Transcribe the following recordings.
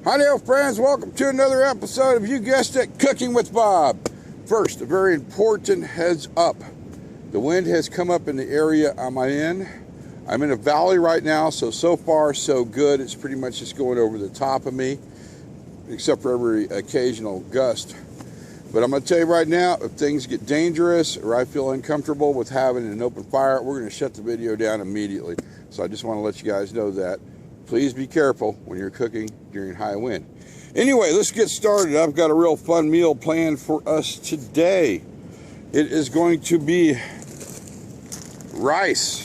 Hi there, friends. Welcome to another episode of, you guessed it, Cooking with Bob. First, a very important heads up. The wind has come up in the area I'm in. I'm in a valley right now, so far so good. It's pretty much just going over the top of me, except for every occasional gust. But I'm going to tell you right now, if things get dangerous or I feel uncomfortable with having an open fire, we're going to shut the video down immediately. So I just want to let you guys know that. Please be careful when you're cooking during high wind. Anyway, let's get started. I've got a real fun meal planned for us today. It is going to be rice.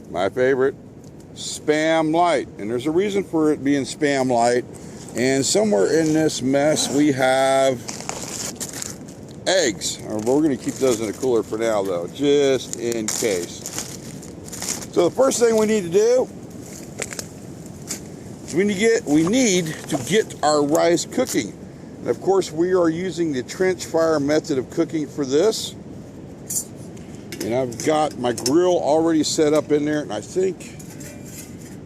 My favorite, Spam Light. And there's a reason for it being Spam Light. And somewhere in this mess we have eggs. We're going to keep those in the cooler for now though, just in case. So the first thing we need to do is we need to get our rice cooking. And of course we are using the trench fire method of cooking for this. And I've got my grill already set up in there, and I think,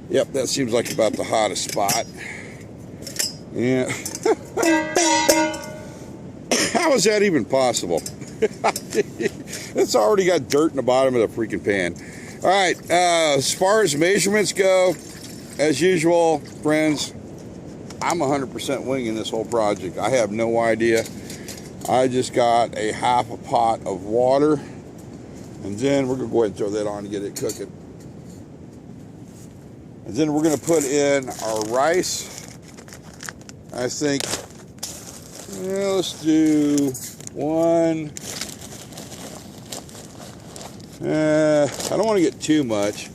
yep, that seems like about the hottest spot. Yeah. How is that even possible? It's already got dirt in the bottom of the freaking pan. All right, as far as measurements go, as usual, friends, I'm 100% winging this whole project. I have no idea. I just got a half a pot of water, and then we're going to go ahead and throw that on and get it cooking. And then we're going to put in our rice. I think, let's do one. I don't want to get too much.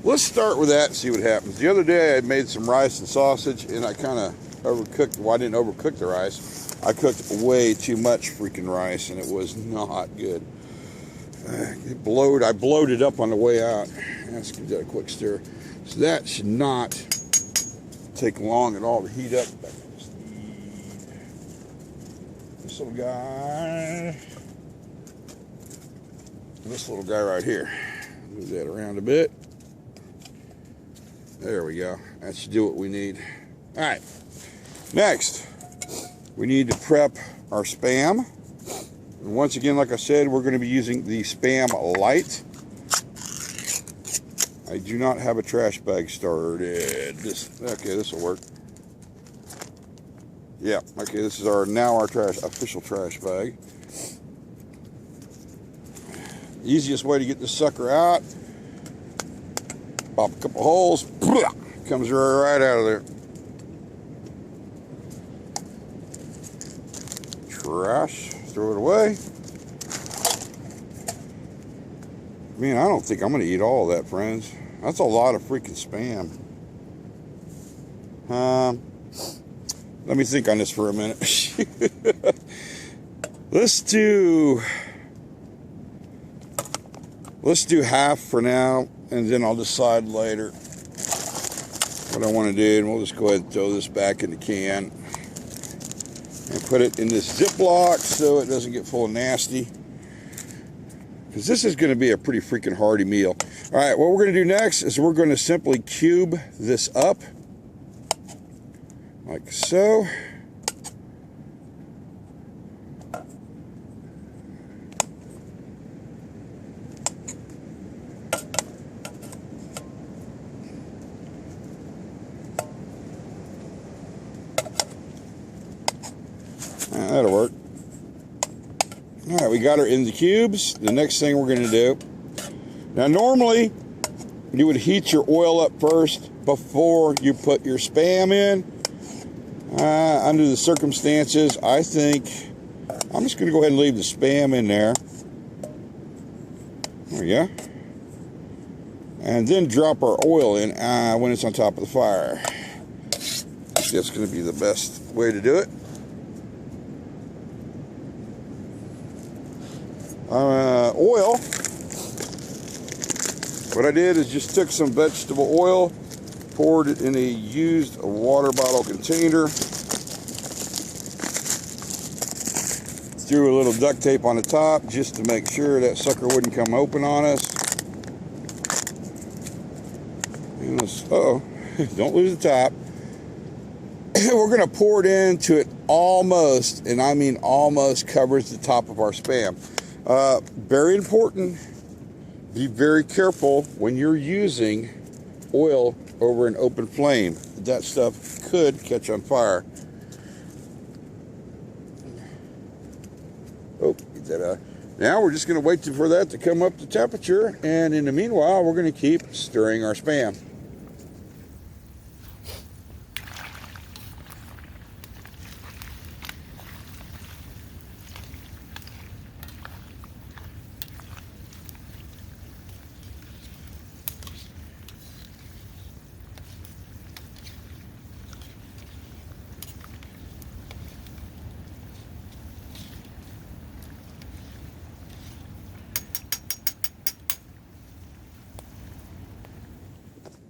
Let's start with that and see what happens. The other day I made some rice and sausage and I kind of overcooked. Well, I didn't overcook the rice. I cooked way too much freaking rice and it was not good. I blowed it up on the way out. Let's give that a quick stir. So that should not take long at all to heat up. This little guy right here. Move that around a bit. There we go. That should do what we need. All right. Next, we need to prep our Spam. And once again, like I said, we're going to be using the Spam Light. I do not have a trash bag started. Okay, this will work. Yeah, okay, this is our official trash bag. Easiest way to get this sucker out, pop a couple holes, comes right out of there. Trash, throw it away. Man, I don't think I'm going to eat all of that, friends. That's a lot of freaking Spam. Let me think on this for a minute. Let's do half for now, and then I'll decide later what I want to do, and we'll just go ahead and throw this back in the can and put it in this Ziploc so it doesn't get full of nasty, because this is going to be a pretty freaking hearty meal. All right, what we're going to do next is we're going to simply cube this up like so. That'll work. All right, we got her in the cubes. The next thing we're going to do, now normally you would heat your oil up first before you put your Spam in. Under the circumstances, I think I'm just going to go ahead and leave the Spam in there. There we go. And then drop our oil in when it's on top of the fire. That's going to be the best way to do it. Oil, what I did is just took some vegetable oil, poured it in a used water bottle container, threw a little duct tape on the top just to make sure that sucker wouldn't come open on us. And uh-oh, don't lose the top. We're going to pour it into it almost, and I mean almost, covers the top of our Spam. Very important, be very careful when you're using oil over an open flame. That stuff could catch on fire. Oh, get that out. Now we're just going to wait for that to come up to temperature, and in the meanwhile, we're going to keep stirring our Spam.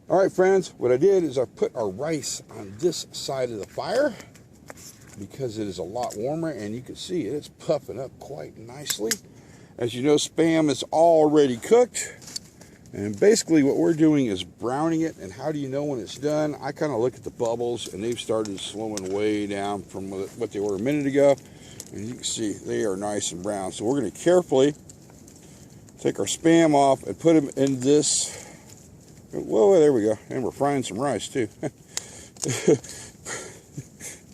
All right, friends, what I did is I put our rice on this side of the fire because it is a lot warmer, and you can see it's puffing up quite nicely. As you know, Spam is already cooked, and basically what we're doing is browning it. And how do you know when it's done? I kind of look at the bubbles, and they've started slowing way down from what they were a minute ago, and you can see they are nice and brown. So we're going to carefully take our Spam off and put them in this. Whoa, there we go. And we're frying some rice too.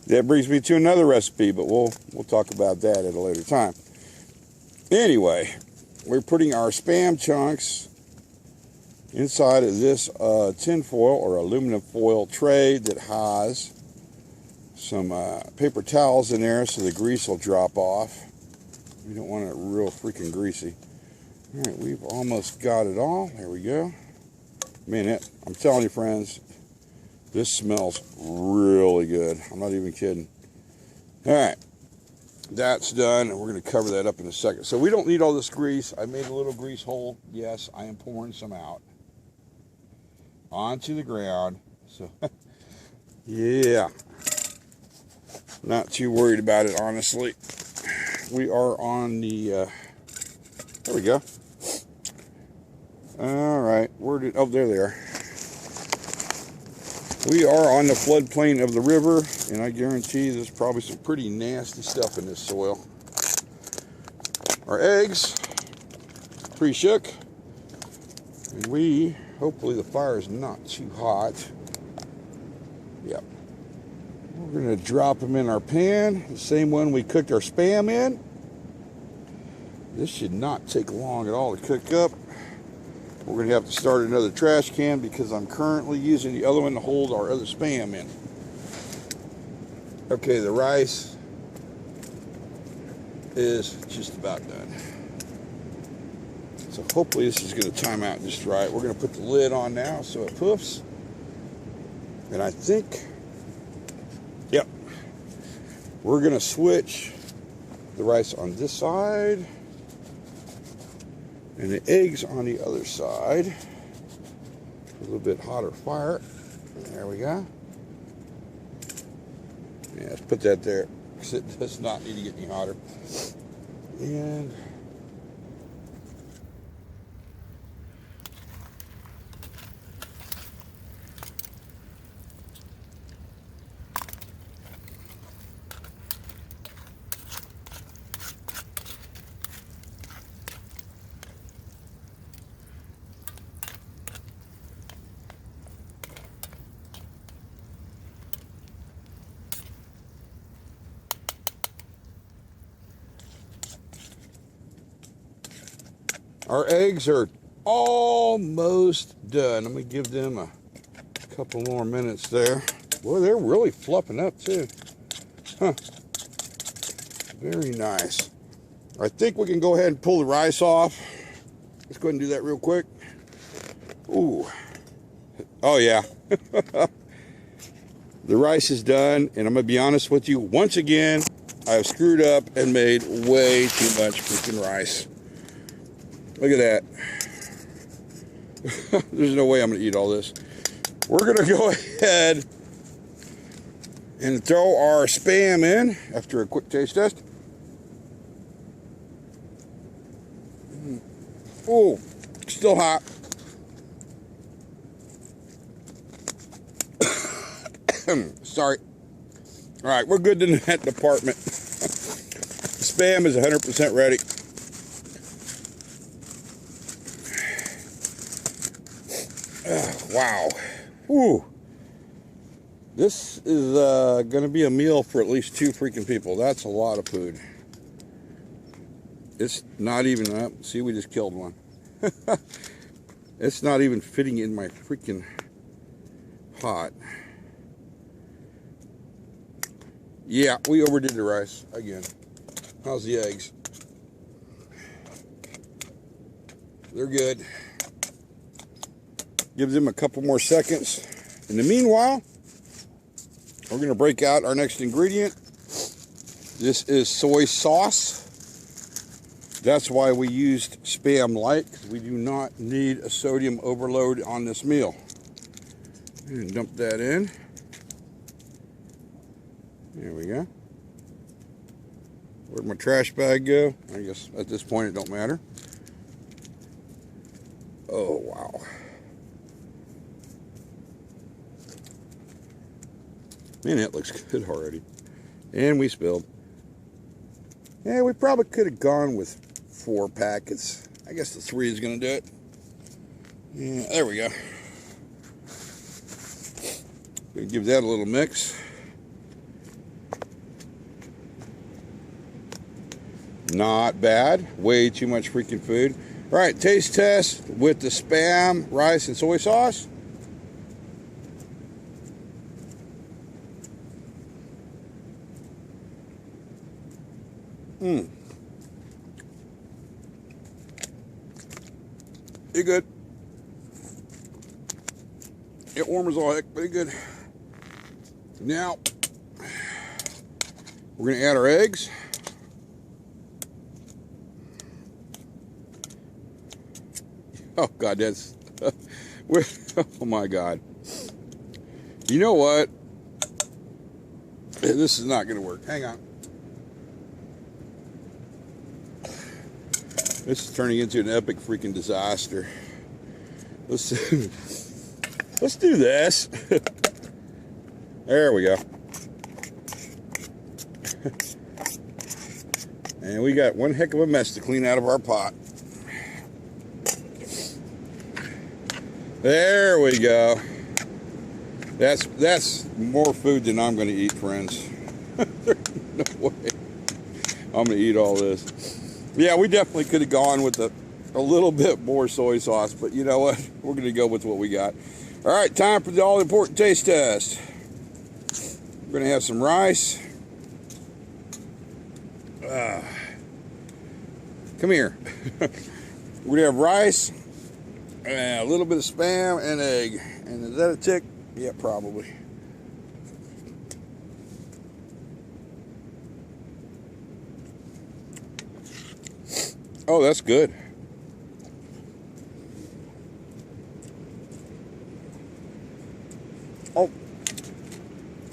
That brings me to another recipe, but we'll talk about that at a later time. Anyway, we're putting our Spam chunks inside of this tin foil or aluminum foil tray that has some paper towels in there so the grease will drop off. We don't want it real freaking greasy. All right, we've almost got it all. There we go. Man, I'm telling you, friends, this smells really good. I'm not even kidding. All right, that's done, and we're going to cover that up in a second. So we don't need all this grease. I made a little grease hole. Yes, I am pouring some out onto the ground. So, yeah, not too worried about it, honestly. We are on the, there we go. All right, oh, there they are. We are on the floodplain of the river, and I guarantee there's probably some pretty nasty stuff in this soil. Our eggs, pre-shook, and hopefully the fire is not too hot. Yep. We're going to drop them in our pan, the same one we cooked our Spam in. This should not take long at all to cook up. We're going to have to start another trash can because I'm currently using the other one to hold our other Spam in. Okay, the rice is just about done. So hopefully this is going to time out just right. We're going to put the lid on now so it poofs. And I think, yep, we're going to switch the rice on this side and the eggs on the other side. A little bit hotter fire. There we go. Yeah, let's put that there because it does not need to get any hotter. And our eggs are almost done. I'm going to give them a couple more minutes there. Boy, they're really fluffing up too. Huh. Very nice. I think we can go ahead and pull the rice off. Let's go ahead and do that real quick. Ooh. Oh yeah. The rice is done, and I'm going to be honest with you. Once again, I've screwed up and made way too much freaking rice. Look at that. There's no way I'm going to eat all this. We're going to go ahead and throw our Spam in after a quick taste test. Oh, still hot. Sorry. All right, we're good in that department. Spam is 100% ready. Wow. Whew. This is going to be a meal for at least 2 freaking people. That's a lot of food. It's not even up. See, we just killed one. It's not even fitting in my freaking pot. Yeah, we overdid the rice again. How's the eggs? They're good. Give them a couple more seconds. In the meanwhile, we're going to break out our next ingredient. This is soy sauce. That's why we used Spam Light, because we do not need a sodium overload on this meal. And dump that in. There we go. Where'd my trash bag go? I guess at this point it don't matter. Oh, wow. Man, that looks good already. And we spilled. Yeah, we probably could have gone with 4 packets. I guess the 3 is going to do it. Yeah, there we go. Gonna give that a little mix. Not bad. Way too much freaking food. All right, taste test with the Spam rice and soy sauce. You're good. It warm as all heck, pretty good. Now, we're going to add our eggs. Oh, God, that's... oh, my God. You know what? This is not going to work. Hang on. This is turning into an epic freaking disaster. Let's do this. There we go. And we got one heck of a mess to clean out of our pot. There we go. That's more food than I'm going to eat, friends. There's no way I'm going to eat all this. Yeah, we definitely could have gone with a little bit more soy sauce, but you know what? We're going to go with what we got. All right, time for the all-important taste test. We're going to have some rice. Come here. We're going to have rice, a little bit of Spam, and egg. And is that a tick? Yeah, probably. Oh, that's good. Oh,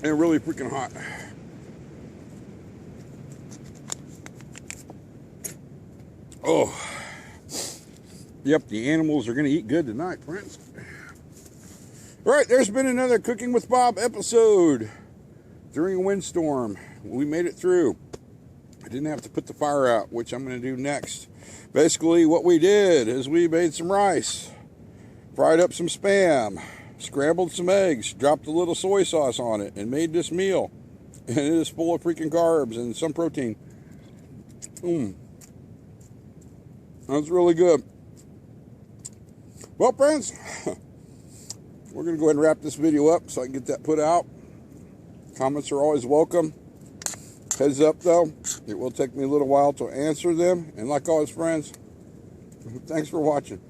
and really freaking hot. Oh, yep, the animals are going to eat good tonight, friends. All right, there's been another Cooking with Bob episode during a windstorm. We made it through. I didn't have to put the fire out, which I'm going to do next. Basically, what we did is we made some rice, fried up some Spam, scrambled some eggs, dropped a little soy sauce on it, and made this meal. And it is full of freaking carbs and some protein. That's really good. Well, friends, we're going to go ahead and wrap this video up so I can get that put out. Comments are always welcome. Heads up, though, it will take me a little while to answer them. And like always, friends, thanks for watching.